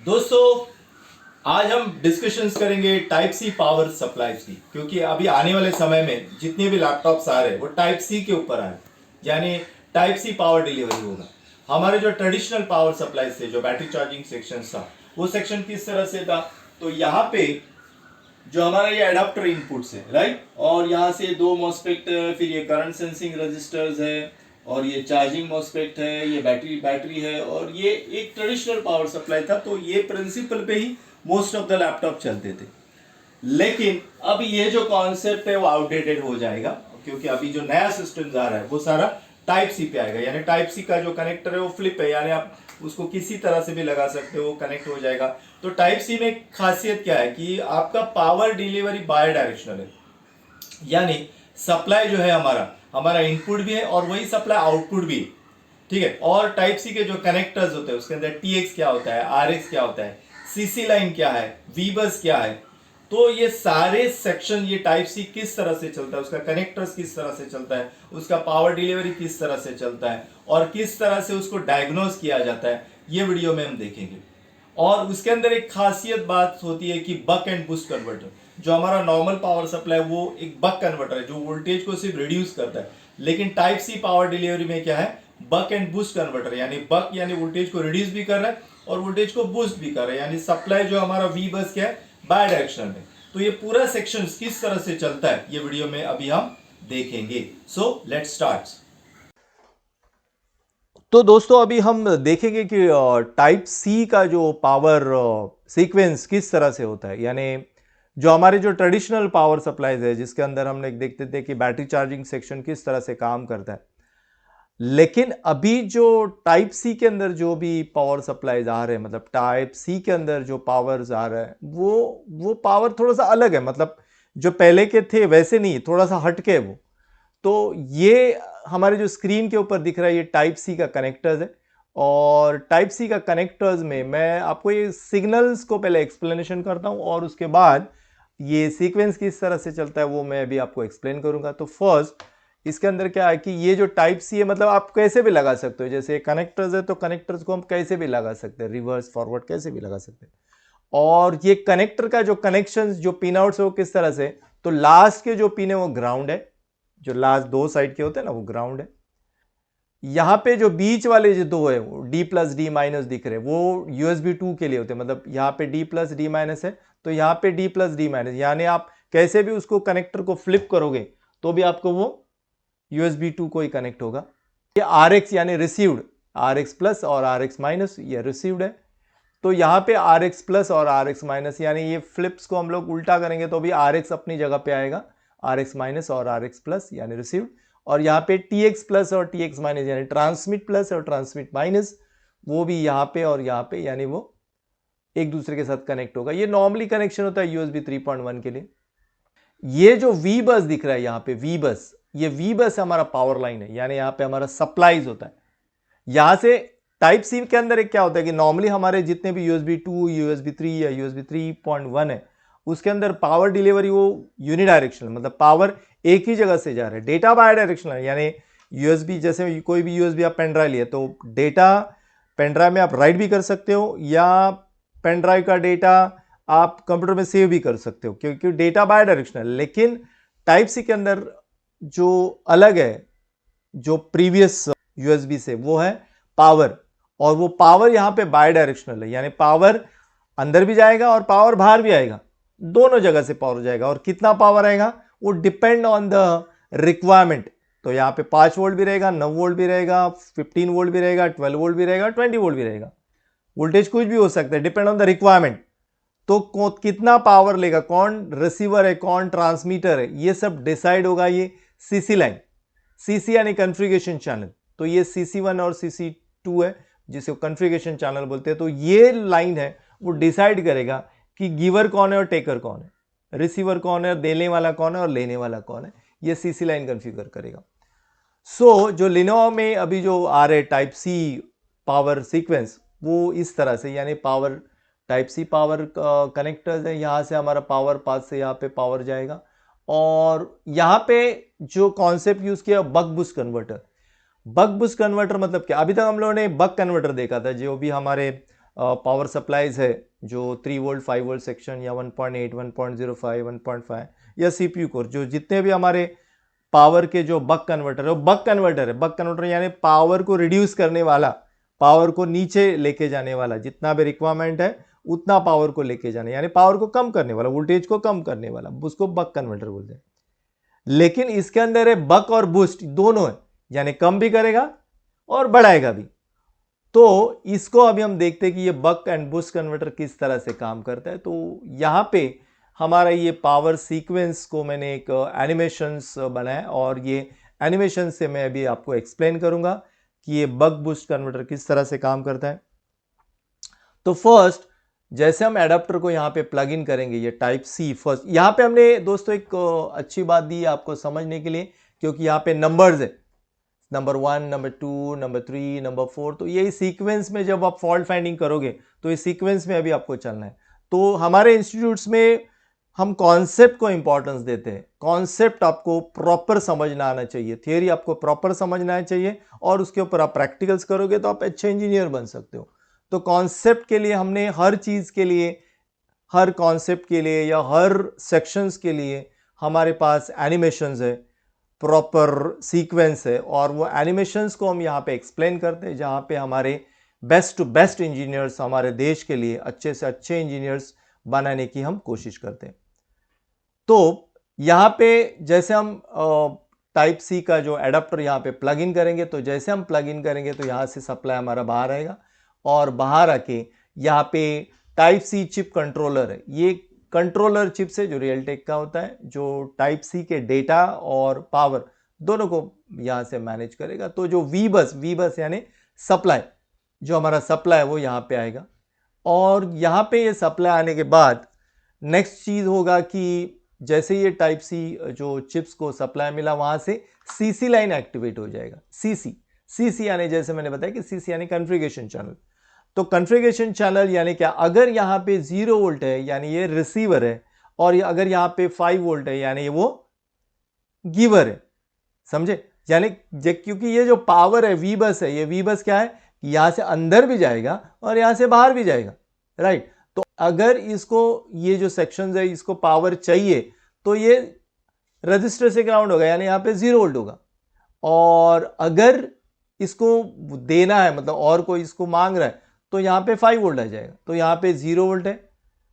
दोस्तों, आज हम डिस्कशंस करेंगे टाइप सी पावर सप्लाईज की, क्योंकि अभी आने वाले समय में जितने भी लैपटॉप्स आ रहे हैं वो टाइप सी के ऊपर आ रहे हैं, यानी टाइप सी पावर डिलीवरी होगा। हमारे जो ट्रेडिशनल पावर सप्लाईज थे, जो बैटरी चार्जिंग सेक्शन था, वो सेक्शन किस तरह से था, तो यहाँ पे जो हमारा ये एडाप्टर इनपुट्स है, राइट, और यहाँ से दो मॉस्फेट, फिर ये करंट सेंसिंग रजिस्टर्स है, और ये चार्जिंग मॉस्फेट है, ये बैटरी है, और ये एक ट्रेडिशनल पावर सप्लाई था। तो ये प्रिंसिपल पे ही मोस्ट ऑफ द लैपटॉप चलते थे। लेकिन अब ये जो कॉन्सेप्ट है वो आउटडेटेड हो जाएगा, क्योंकि अभी जो नया सिस्टम आ रहा है वो सारा टाइप सी पे आएगा। यानी टाइप सी का जो कनेक्टर है वो फ्लिप है, यानी आप उसको किसी तरह से भी लगा सकते हो, वो कनेक्ट हो जाएगा। तो टाइप सी में खासियत क्या है कि आपका पावर डिलीवरी बाय डायरेक्शनल है, यानी सप्लाई जो है हमारा इनपुट भी है और वही सप्लाई आउटपुट भी है, ठीक है। और टाइप सी के जो कनेक्टर्स होते हैं उसके अंदर टीएक्स क्या होता है, आरएक्स क्या होता है, सीसी लाइन क्या है, वी बस क्या है, तो ये सारे सेक्शन, ये टाइप सी किस तरह से चलता है, उसका कनेक्टर्स किस तरह से चलता है, उसका पावर डिलीवरी किस तरह से चलता है, और किस तरह से उसको डायग्नोज किया जाता है, ये वीडियो में हम देखेंगे। और उसके अंदर एक खासियत बात होती है कि बक एंड बूस्ट कन्वर्टर, जो हमारा नॉर्मल पावर सप्लाई वो एक बक कन्वर्टर है जो वोल्टेज को सिर्फ रिड्यूस करता है। लेकिन टाइप सी पावर डिलीवरी में क्या है, बक एंड बूस्ट कन्वर्टर, यानी बक यानी वोल्टेज को रिड्यूस भी कर रहा है और वोल्टेज को बूस्ट भी कर रहा है, यानी सप्लाई जो हमारा वी बस क्या है, बाय डायरेक्शनल में। तो ये पूरा सेक्शन किस तरह से चलता है ये वीडियो में अभी हम देखेंगे। So let's start. तो दोस्तों, अभी हम देखेंगे कि टाइप सी का जो पावर सीक्वेंस किस तरह से होता है। यानी जो हमारे जो ट्रेडिशनल पावर सप्लाईज है जिसके अंदर हमने देखते थे कि बैटरी चार्जिंग सेक्शन किस तरह से काम करता है, लेकिन अभी जो टाइप सी के अंदर जो भी पावर सप्लाईज आ रहे हैं, मतलब टाइप सी के अंदर जो पावर्स आ रहा है वो पावर थोड़ा सा अलग है। मतलब जो पहले के थे वैसे नहीं, थोड़ा सा हटके है वो। तो ये हमारे जो स्क्रीन के ऊपर दिख रहा है ये टाइप सी का कनेक्टर्स है, और टाइप सी का कनेक्टर्स में मैं आपको ये सिग्नल्स को पहले एक्सप्लेनेशन करता हूं और उसके बाद ये सीक्वेंस किस तरह से चलता है वो मैं अभी आपको एक्सप्लेन करूंगा। तो फर्स्ट इसके अंदर क्या है कि ये जो टाइप सी है, मतलब आप कैसे भी लगा सकते हो। जैसे कनेक्टर्स है तो कनेक्टर्स को हम कैसे भी लगा सकते हैं, रिवर्स फॉरवर्ड कैसे भी लगा सकते हैं। और ये कनेक्टर का जो कनेक्शन जो पिन आउट्स है वो किस तरह से, तो लास्ट के जो पिन है वो ग्राउंड है, जो लास्ट दो साइड के होते हैं ना वो ग्राउंड है। यहां पे जो बीच वाले जो दो है वो डी प्लस डी माइनस दिख रहे हैं, वो यूएसबी 2 के लिए होते हैं। मतलब यहां पे डी प्लस डी माइनस है तो यहां पे डी प्लस डी माइनस, यानी आप कैसे भी उसको कनेक्टर को फ्लिप करोगे तो भी आपको वो यूएसबी 2 को ही कनेक्ट होगा। ये आर एक्स यानी रिसीव्ड, आर एक्स प्लस और आर एक्स माइनस ये रिसीव्ड है। तो यहां पे आर एक्स प्लस और आर एक्स माइनस, यानी ये फ्लिप्स को हम लोग उल्टा करेंगे तो भी आर एक्स अपनी जगह पे आएगा, आर एक्स माइनस और आर एक्स प्लस यानी रिसीव्ड। और यहाँ पे टी एक्स प्लस और टी एक्स माइनस यानी ट्रांसमिट प्लस और ट्रांसमिट माइनस, वो भी यहाँ पे और यहाँ पे, यानी वो एक दूसरे के साथ कनेक्ट होगा। ये नॉर्मली कनेक्शन होता है यूएसबी 3.1 के लिए। ये जो वी बस दिख रहा है यहाँ पे वी बस, ये वी बस हमारा पावर लाइन है, यानी यहाँ पे हमारा सप्लाईज होता है। यहां से टाइप सी के अंदर एक क्या होता है कि नॉर्मली हमारे जितने भी यूएसबी 2, यूएसबी 3 या यूएसबी 3.1 है उसके अंदर पावर डिलीवरी वो यूनिडायरेक्शनल, मतलब पावर एक ही जगह से जा रहा है। डेटा बाय डायरेक्शनल, यानी यूएसबी, जैसे कोई भी यूएसबी आप पेन ड्राइव लिए तो डेटा पेन ड्राइव में आप राइट भी कर सकते हो, या पेन ड्राइव का डेटा आप कंप्यूटर में सेव भी कर सकते हो, क्योंकि डेटा बाय डायरेक्शनल। लेकिन टाइप सी के अंदर जो अलग है जो प्रीवियस यूएसबी से, वो है पावर, और वो पावर यहां पे बाय डायरेक्शनल है, यानी पावर अंदर भी जाएगा और पावर बाहर भी आएगा, दोनों जगह से पावर जाएगा। और कितना पावर आएगा वो डिपेंड ऑन द रिक्वायरमेंट। तो यहां पे 5 वोल्ट भी रहेगा, 9 वोल्ट भी रहेगा, 15 वोल्ट भी रहेगा, 12 वोल्ट भी रहेगा, 20 वोल्ट भी रहेगा। वोल्टेज कुछ भी हो सकता है, डिपेंड ऑन द रिक्वायरमेंट। तो कितना पावर लेगा, कौन रिसीवर है कौन ट्रांसमीटर है, ये सब डिसाइड होगा ये सीसी लाइन, सीसी यानी कॉन्फ़िगरेशन चैनल। तो ये CC1 और CC2 है जिसे कॉन्फ़िगरेशन चैनल बोलते हैं। तो ये लाइन है वो डिसाइड करेगा कि गिवर कौन है और टेकर कौन है, रिसीवर कौन है, देने वाला कौन है और लेने वाला कौन है, ये सीसी लाइन कॉन्फ़िगर करेगा। सो जो लिनोवा में अभी जो आ रहे टाइप सी पावर सीक्वेंस वो इस तरह से, यानी power type C power connectors है, यहां से हमारा पावर पाथ से यहाँ पे पावर जाएगा। और यहां पे जो कॉन्सेप्ट यूज किया buck boost converter. Buck boost converter मतलब क्या, अभी तक हम लोगों ने बक कन्वर्टर देखा था जो भी हमारे पावर सप्लाईज है जो 3 वोल्ट 5 वोल्ट सेक्शन या 1.8 1.05 1.5 या सीपीयू कोर, जो जितने भी हमारे पावर के जो बक कन्वर्टर है वो बक कन्वर्टर है। बक कन्वर्टर यानी पावर को रिड्यूस करने वाला, पावर को नीचे लेके जाने वाला, जितना भी रिक्वायरमेंट है उतना पावर को लेके जाने, यानी पावर को कम करने वाला, वोल्टेज को कम करने वाला, उसको बक कन्वर्टर बोलते हैं। लेकिन इसके अंदर है बक और बूस्ट दोनों है, यानी कम भी करेगा और बढ़ाएगा भी। तो इसको अभी हम देखते हैं कि ये बक एंड बूस्ट कन्वर्टर किस तरह से काम करता है। तो यहां पे हमारा ये पावर सीक्वेंस को मैंने एक एनिमेशंस बनाया और ये एनिमेशन से मैं अभी आपको एक्सप्लेन करूंगा कि ये बक बूस्ट कन्वर्टर किस तरह से काम करता है। तो फर्स्ट जैसे हम एडाप्टर को यहाँ पे प्लग इन करेंगे, ये टाइप सी फर्स्ट, यहाँ पे हमने दोस्तों एक अच्छी बात दी है आपको समझने के लिए, क्योंकि यहाँ पे नंबर्स है, नंबर 1, नंबर 2, नंबर 3, नंबर 4, तो ये सीक्वेंस में जब आप फॉल्ट फाइंडिंग करोगे तो ये सीक्वेंस में अभी आपको चलना है। तो हमारे इंस्टीट्यूट्स में हम कॉन्सेप्ट को इंपॉर्टेंस देते हैं, कॉन्सेप्ट आपको प्रॉपर समझना आना चाहिए, थियरी आपको प्रॉपर समझना चाहिए और उसके ऊपर आप प्रैक्टिकल्स करोगे तो आप अच्छे इंजीनियर बन सकते हो। तो कॉन्सेप्ट के लिए हमने हर चीज़ के लिए, हर कॉन्सेप्ट के लिए या हर सेक्शंस के लिए हमारे पास एनिमेशंस है, प्रॉपर सीक्वेंस है, और वो एनिमेशंस को हम यहाँ पे एक्सप्लेन करते हैं, जहाँ पे हमारे बेस्ट टू बेस्ट इंजीनियर्स, हमारे देश के लिए अच्छे से अच्छे इंजीनियर्स बनाने की हम कोशिश करते हैं। तो यहाँ पे जैसे हम टाइप सी का जो एडाप्टर यहाँ पे प्लग इन करेंगे, तो जैसे हम प्लग इन करेंगे तो यहाँ से सप्लाई हमारा बाहर आएगा और बाहर आके यहाँ पे टाइप सी चिप कंट्रोलर है, ये कंट्रोलर चिप से जो रियलटेक का होता है, जो टाइप सी के डेटा और पावर दोनों को यहाँ से मैनेज करेगा। तो जो वी बस यानी सप्लाई, जो हमारा सप्लाई है वो यहाँ पे आएगा, और यहाँ पे ये सप्लाई आने के बाद नेक्स्ट चीज़ होगा कि जैसे ये टाइप सी जो चिप्स को सप्लाई मिला, वहाँ से सीसी लाइन एक्टिवेट हो जाएगा। सीसी यानी जैसे मैंने बताया कि सीसी यानी कॉन्फ़िगरेशन चैनल। तो कॉन्फ़िगरेशन चैनल यानी क्या, अगर यहाँ पे 0 वोल्ट है यानी ये रिसीवर है, और अगर यहाँ पे 5 वोल्ट है यानी वो गिवर है, समझे? यानी क्योंकि ये जो पावर है वी बस है, ये वी बस क्या है, यहाँ से अंदर भी जाएगा और यहाँ से बाहर भी जाएगा, राइट। तो अगर इसको ये जो सेक्शन है इसको पावर चाहिए तो ये रजिस्टर से ग्राउंड होगा, यानी यहाँ पे 0 वोल्ट होगा, और अगर इसको देना है मतलब और कोई इसको मांग रहा है तो यहाँ पे 5 वोल्ट आ जाएगा, तो यहाँ पे 0 वोल्ट है,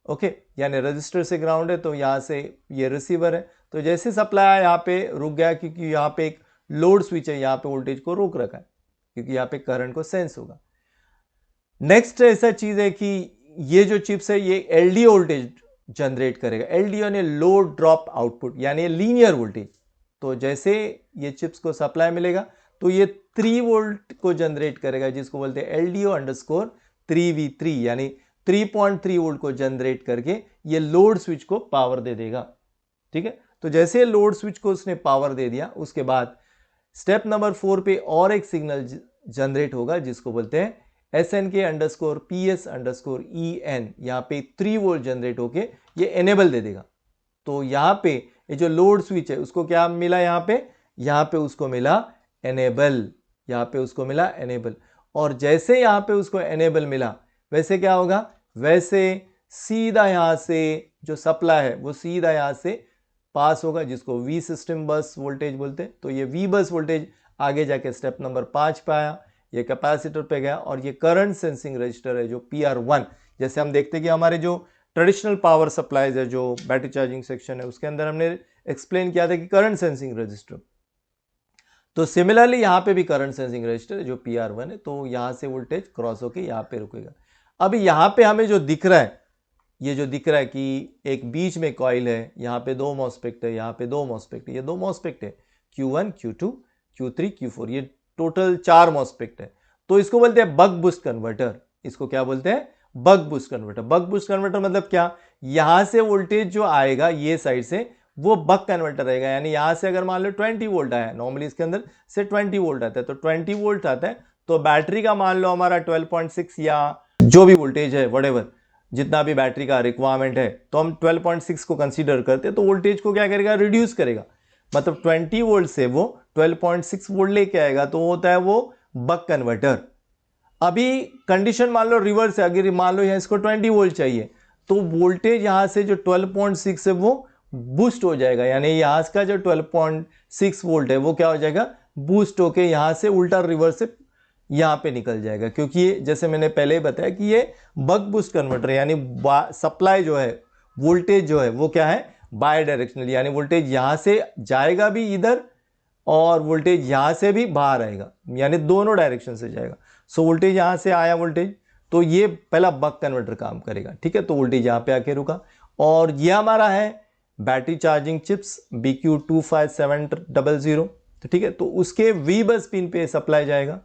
ओके, यानी रजिस्टर से ग्राउंड है, तो यहाँ से ये रिसीवर है। तो जैसे सप्लाई यहाँ पे रुक गया क्योंकि यहाँ पे एक लोड स्विच है, यहाँ पे वोल्टेज को रोक रखा है क्योंकि यहाँ पे करंट को सेंस होगा। नेक्स्ट ऐसा चीज है कि ये जो चिप्स है ये एलडीओ वोल्टेज जनरेट करेगा। एलडीओ ने लो ड्रॉप आउटपुट यानी लीनियर वोल्टेज। तो जैसे ये चिप्स को सप्लाई मिलेगा तो ये 3 वोल्ट को जनरेट करेगा, जिसको बोलते हैं LDO_3V3 यानी 3.3 वोल्ट को जनरेट करके ये लोड स्विच को पावर दे देगा, ठीक है। तो जैसे लोड स्विच को उसने पावर दे दिया, उसके बाद स्टेप नंबर 4 पे और एक सिग्नल जनरेट होगा जिसको बोलते हैं SNK_PS_EN। यहाँ पे 3 वोल्ट जनरेट होके ये एनेबल दे देगा। तो यहाँ पे ये जो लोड स्विच है उसको क्या मिला, यहाँ पे उसको मिला एनेबल, यहाँ पे उसको मिला एनेबल। और जैसे यहाँ पे उसको एनेबल मिला वैसे क्या होगा, वैसे सीधा यहाँ से जो सप्लाई है वो सीधा यहाँ से पास होगा, जिसको वी सिस्टम बस वोल्टेज बोलते हैं। तो ये वी बस वोल्टेज आगे जाके स्टेप नंबर 5 पे आया, ये कैपेसिटर पे गया, और ये करंट सेंसिंग रजिस्टर है जो PR1। जैसे हम देखते हैं कि हमारे जो ट्रेडिशनल पावर सप्लाईज है, जो बैटरी चार्जिंग सेक्शन है, उसके अंदर हमने एक्सप्लेन किया था कि करंट सेंसिंग रजिस्टर। तो सिमिलरली यहाँ पे भी करंट सेंसिंग रजिस्टर है जो PR1 है। तो यहाँ से वोल्टेज क्रॉस होके यहाँ पे रुकेगा। अभी यहाँ पे हमें जो दिख रहा है, ये जो दिख रहा है कि एक बीच में कॉइल है, यहाँ पे 2 मॉस्फेट है, यहाँ पे 2 मॉस्फेट है, ये 2 मॉस्फेट है, Q1, Q2, Q3, Q4, ये टोटल 4 मॉस्फेट है। तो इसको बोलते हैं बक बूस्ट कन्वर्टर। इसको क्या बोलते हैं, buck boost converter. Buck boost converter मतलब क्या, यहां से वोल्टेज जो आएगा ये साइड से वो बक कन्वर्टर रहेगा। यानी यहां से अगर मान लो 20 वोल्ट आया, नॉर्मली इसके अंदर से 20 वोल्ट आता है, तो 20 वोल्ट आता है तो बैटरी का मान लो हमारा 12.6 या जो भी वोल्टेज है, व्हाटएवर जितना भी बैटरी का रिक्वायरमेंट है, तो हम 12.6 को कंसीडर करते हैं। तो वोल्टेज को क्या करेगा, रिड्यूस करेगा, मतलब 20 वोल्ट से वो 12.6 वोल्ट लेके आएगा, तो होता है वो बक कन्वर्टर। अभी कंडीशन मान लो रिवर्स है, अगर मान लो यहाँ इसको 20 वोल्ट चाहिए तो वोल्टेज यहाँ से जो 12.6 है वो बूस्ट हो जाएगा, यानी यहाँ का जो 12.6 वोल्ट है वो क्या हो जाएगा, बूस्ट होके यहाँ से उल्टा रिवर्स से यहाँ पे निकल जाएगा, क्योंकि ये जैसे मैंने पहले ही बताया कि ये बक बूस्ट कन्वर्टर यानी सप्लाई जो है वोल्टेज जो है वो क्या है, बाय डायरेक्शनल, यानी वोल्टेज यहाँ से जाएगा भी इधर और वोल्टेज यहाँ से भी बाहर आएगा, यानी दोनों डायरेक्शन से जाएगा। सो वोल्टेज यहाँ से आया वोल्टेज, तो ये पहला बक कन्वर्टर काम करेगा, ठीक है। तो वोल्टेज यहाँ पे आके रुका और ये हमारा है बैटरी चार्जिंग चिप्स BQ25700, तो ठीक है। तो उसके वी बस पिन पे सप्लाई जाएगा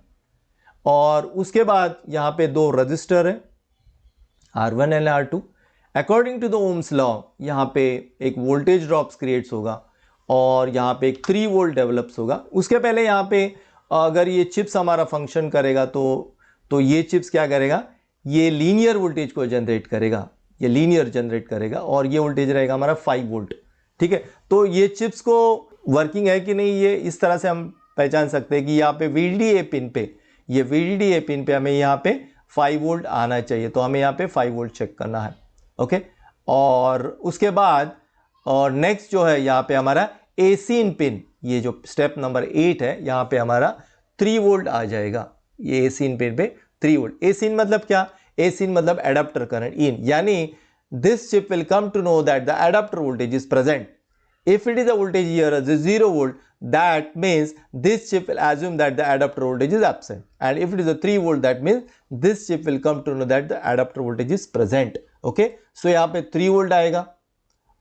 और उसके बाद यहाँ पे दो रजिस्टर है R1 and R2। According to the Ohm's law यहाँ पे एक वोल्टेज ड्रॉप्स क्रिएट्स होगा और यहाँ पे एक 3 वोल्ट डेवलप्स होगा। उसके पहले यहाँ पे अगर ये चिप्स हमारा फंक्शन करेगा तो ये चिप्स क्या करेगा, ये लीनियर वोल्टेज को जनरेट करेगा, ये लीनियर जनरेट करेगा और ये वोल्टेज रहेगा हमारा 5 वोल्ट, ठीक है। तो ये चिप्स को वर्किंग है कि नहीं, ये इस तरह से हम पहचान सकते हैं कि यहाँ पे VDDA पिन पे, ये VDDA पिन पे हमें यहाँ पे 5 वोल्ट आना चाहिए, तो हमें यहाँ पे 5 वोल्ट चेक करना है, ओके। और उसके बाद और नेक्स्ट जो है यहाँ पे हमारा AC इन पिन, ये जो स्टेप नंबर 8 है, यहाँ पे हमारा 3 वोल्ट आ जाएगा, ये AC इन पिन पे 3 वोल्ट। AC इन मतलब क्या, AC इन मतलब एडाप्टर करंट इन, यानी this chip will come to know that the adapter voltage is present. If it is a voltage here as a 0 volt, that means this chip will assume that the adapter voltage is absent. And if it is a 3 volt, that means this chip will come to know that the adapter voltage is present. Okay? So यहाँ पे 3 volt आएगा।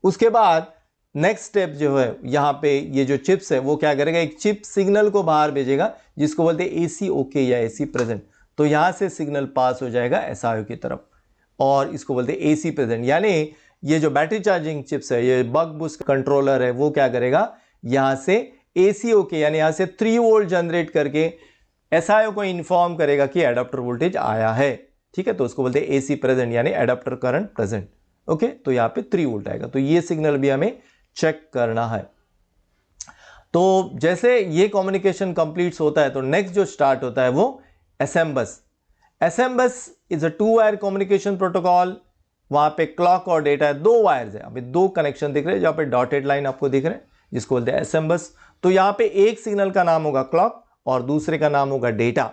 उसके बाद next step जो है यहाँ पे ये जो चिप्स है वो क्या करेगा, एक चिप सिग्नल को बाहर भेजेगा जिसको बोलते हैं AC ओके या AC प्रेजेंट। तो यहाँ से सिग्नल पास हो जाएगा SIO की तरफ और इसको बोलते हैं AC प्रेजेंट। यानी ये जो बैटरी चार्जिंग चिप्स है, ये बक बूस्ट कंट्रोलर है, वो क्या करेगा, यहां से AC ओके यानी यहां से 3 वोल्ट जनरेट करके SIO को इन्फॉर्म करेगा कि एडाप्टर वोल्टेज आया है, ठीक है। तो उसको बोलते हैं AC प्रेजेंट यानी एडाप्टर करंट प्रेजेंट, ओके। तो यहां पे 3 वोल्ट आएगा, तो ये सिग्नल भी हमें चेक करना है। तो जैसे ये कम्युनिकेशन कंप्लीट होता है तो नेक्स्ट जो स्टार्ट होता है वो SM बस। SM बस is a 2 wire communication protocol. वहां पे क्लॉक और डेटा है, 2 वायर्स है, अभी 2 कनेक्शन दिख रहे हैं, जहां पे डॉटेड लाइन आपको दिख रहे हैं जिसको बोलते हैं SM बस। तो यहाँ पे एक सिग्नल का नाम होगा क्लॉक और दूसरे का नाम होगा डेटा।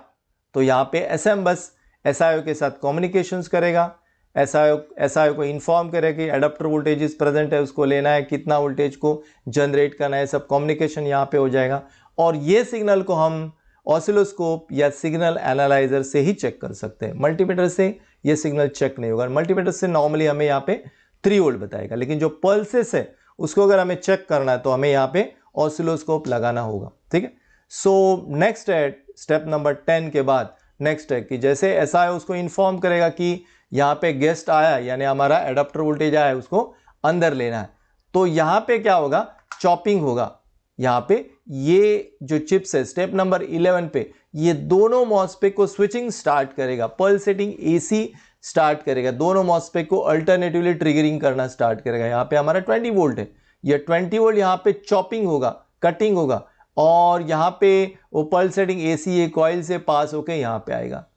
तो यहाँ पे SM बस SIO के साथ कम्युनिकेशंस करेगा, SIO को इन्फॉर्म करेगा कि एडाप्टर वोल्टेज इज प्रेजेंट है, उसको लेना है, कितना वोल्टेज को जनरेट करना है, सब कम्युनिकेशन यहाँ पे हो जाएगा। और ये सिग्नल को हम ऑसिलोस्कोप या सिग्नल एनालाइजर से ही चेक कर सकते हैं, मल्टीमीटर से ये सिग्नल चेक नहीं होगा। मल्टीमीटर से नॉर्मली हमें यहाँ पे 3 वोल्ट बताएगा, लेकिन जो पल्सेस है उसको अगर हमें चेक करना है तो हमें यहाँ पे ऑसिलोस्कोप लगाना होगा, ठीक है। सो नेक्स्ट है स्टेप नंबर 10 के बाद नेक्स्ट है कि जैसे SIO उसको इन्फॉर्म करेगा कि यहाँ पे गेस्ट आया यानी हमारा एडाप्टर वोल्टेज आया, उसको अंदर लेना है, तो यहाँ पे क्या होगा, चॉपिंग होगा। यहाँ पे ये जो चिप्स है स्टेप नंबर 11 पे ये दोनों मॉसफेट को स्विचिंग स्टार्ट करेगा, पल्सेटिंग AC स्टार्ट करेगा, दोनों मॉसफेट को अल्टरनेटिवली ट्रिगरिंग करना स्टार्ट करेगा। यहाँ पे हमारा 20 वोल्ट है, ये 20 वोल्ट यहाँ पे चॉपिंग होगा, कटिंग होगा और यहाँ पे वो पल्सेटिंग AC ये कॉइल से पास होके यहाँ पे आएगा।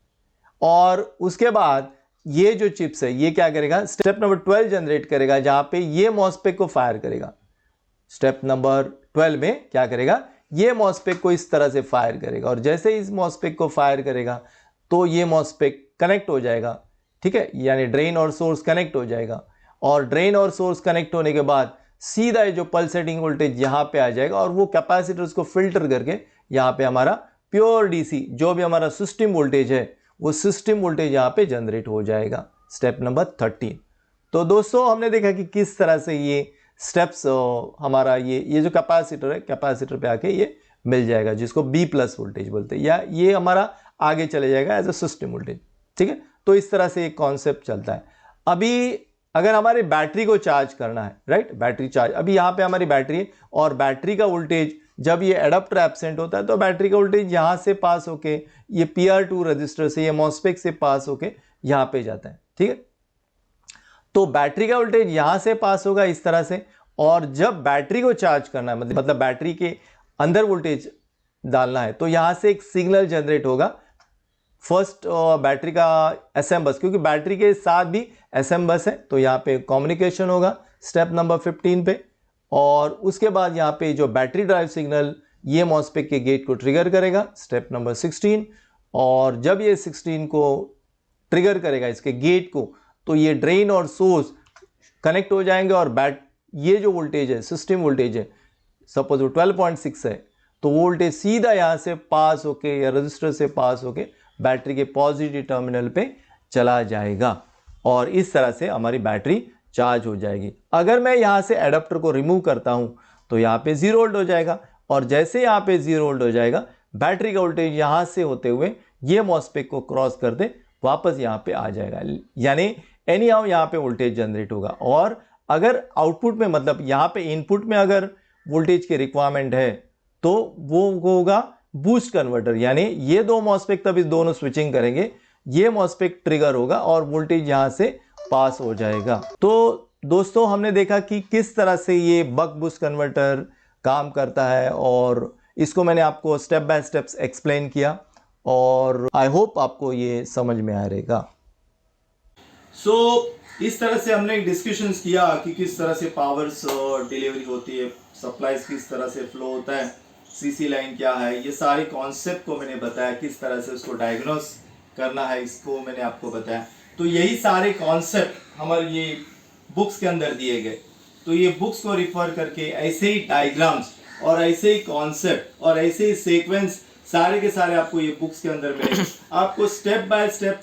और उसके बाद ये जो चिप्स है ये क्या करेगा, स्टेप नंबर 12 जनरेट करेगा, जहां पे ये मॉसफेट को फायर करेगा। स्टेप नंबर 12 में क्या करेगा, ये मॉसफेट को इस तरह से फायर करेगा और जैसे इस मॉसफेट को फायर करेगा तो ये मॉसफेट कनेक्ट हो जाएगा, ठीक है, यानी ड्रेन और सोर्स कनेक्ट हो जाएगा। और ड्रेन और सोर्स कनेक्ट होने के बाद सीधा जो पल्सेटिंग वोल्टेज यहाँ पे आ जाएगा और वो कैपेसिटर्स को फिल्टर करके यहाँ पे हमारा प्योर DC जो भी हमारा सिस्टम वोल्टेज है वो सिस्टम वोल्टेज यहाँ पे जनरेट हो जाएगा। Step number 13। तो दोस्तों हमने देखा कि किस तरह से ये स्टेप्स हमारा ये जो कैपेसिटर है, कैपेसिटर पे आके ये मिल जाएगा जिसको B+ वोल्टेज बोलते हैं, या ये हमारा आगे चले जाएगा एज अ सिस्टम वोल्टेज, ठीक है। तो इस तरह से एक कॉन्सेप्ट चलता है। अभी अगर हमारी बैटरी को चार्ज करना है, राइट, बैटरी चार्ज, अभी यहाँ पे हमारी बैटरी है और बैटरी का वोल्टेज जब ये एडाप्टर एब्सेंट होता है तो बैटरी का वोल्टेज यहाँ से पास होके ये PR2 रजिस्टर से, ये मॉसफेट से पास होके यहाँ पे जाता है, ठीक है। तो बैटरी का वोल्टेज यहाँ से पास होगा इस तरह से, और जब बैटरी को चार्ज करना है मतलब बैटरी के अंदर वोल्टेज डालना है तो यहाँ से एक सिग्नल जनरेट होगा फर्स्ट बैटरी का SM बस, क्योंकि बैटरी के साथ भी SM बस है तो यहाँ पे कम्युनिकेशन होगा स्टेप नंबर 15 पे। और उसके बाद यहाँ पे जो बैटरी ड्राइव सिग्नल ये मॉस्फेट के गेट को ट्रिगर करेगा स्टेप नंबर 16। और जब ये 16 को ट्रिगर करेगा इसके गेट को, तो ये ड्रेन और सोर्स कनेक्ट हो जाएंगे और ये जो वोल्टेज है सिस्टम वोल्टेज है, सपोज वो 12.6 है, तो वोल्टेज सीधा यहाँ से पास होके या रजिस्टर से पास होके बैटरी के पॉजिटिव टर्मिनल पे चला जाएगा और इस तरह से हमारी बैटरी चार्ज हो जाएगी। अगर मैं यहाँ से एडाप्टर को रिमूव करता हूँ तो यहाँ पे 0 वोल्ट हो जाएगा और जैसे यहाँ पे 0 वोल्ट हो जाएगा बैटरी का वोल्टेज यहाँ से होते हुए ये मॉस्फेट को क्रॉस कर दे वापस यहाँ पे आ जाएगा, यानी एनी हाउ यहाँ पे वोल्टेज जनरेट होगा। और अगर आउटपुट में मतलब यहाँ पे इनपुट में अगर वोल्टेज की रिक्वायरमेंट है तो वो होगा बूस्ट कन्वर्टर, यानी ये दो मॉस्फेट तब इस दोनों स्विचिंग करेंगे, ये मॉस्फेट ट्रिगर होगा और वोल्टेज यहां से पास हो जाएगा। तो दोस्तों हमने देखा कि किस तरह से ये बक बूस्ट कन्वर्टर काम करता है और इसको मैंने आपको स्टेप बाय स्टेप्स एक्सप्लेन किया और आई होप आपको ये समझ में आ रहेगा। इस तरह से हमने डिस्कशंस किया कि किस तरह से पावर्स डिलीवरी होती है, सप्लाईज किस तरह से फ्लो होता है, सीसी लाइन क्या है, ये सारे कॉन्सेप्ट को मैंने बताया, किस तरह से उसको डायग्नोस करना है इसको मैंने आपको बताया। तो यही सारे कॉन्सेप्ट हमारे ये बुक्स के अंदर दिए गए। तो ये बुक्स को रिफर करके ऐसे ही डायग्राम्स और ऐसे ही कॉन्सेप्ट और ऐसे ही सीक्वेंस सारे के सारे आपको ये बुक्स के अंदर मिलेंगे। आपको स्टेप बाय स्टेप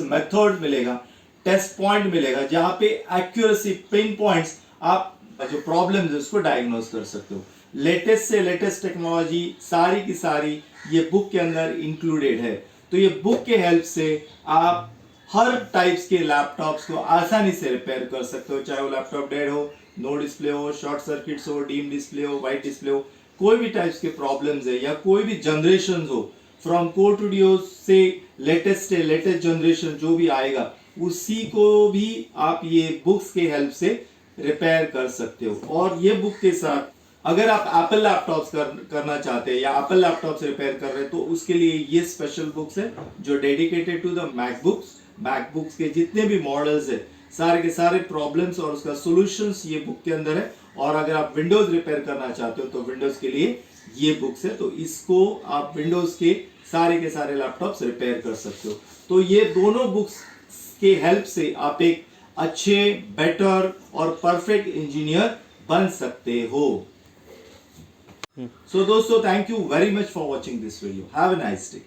मेथड मिलेगा, टेस्ट पॉइंट मिलेगा, जहां पे एक्यूरेसी पिन पॉइंट्स आप जो प्रॉब्लम्स है उसको डायग्नोस कर सकते हो। लेटेस्ट से लेटेस्ट टेक्नोलॉजी सारी की सारी ये बुक के अंदर इंक्लूडेड है। तो ये बुक के हेल्प से आप हर टाइप्स के लैपटॉप्स को आसानी से रिपेयर कर सकते हो, चाहे वो लैपटॉप डेड हो, नो डिस्प्ले हो, शॉर्ट सर्किट्स हो, डीम डिस्प्ले हो, वाइट डिस्प्ले हो, कोई भी टाइप्स के प्रॉब्लम्स है या कोई भी जनरेशन हो, फ्रॉम कोर टू डियो से लेटेस्ट जनरेशन जो भी आएगा उसी को भी आप ये बुक्स के हेल्प से रिपेयर कर सकते हो। और ये बुक के साथ अगर आप एप्पल लैपटॉप्स करना चाहते हैं या एप्पल लैपटॉप से रिपेयर कर रहे हैं तो उसके लिए ये स्पेशल बुक्स है जो डेडिकेटेड टू द मैकबुक्स के जितने भी मॉडल्स है सारे के सारे प्रॉब्लम्स और उसका सॉल्यूशंस ये बुक के अंदर है। और अगर आप विंडोज रिपेयर करना चाहते हो तो विंडोज के लिए ये बुक्स है, तो इसको आप विंडोज के सारे लैपटॉप्स रिपेयर कर सकते हो। तो ये दोनों बुक्स के हेल्प से आप एक अच्छे, बेटर और परफेक्ट इंजीनियर बन सकते हो। So दोस्तों, thank you very much for watching this video. Have a nice day.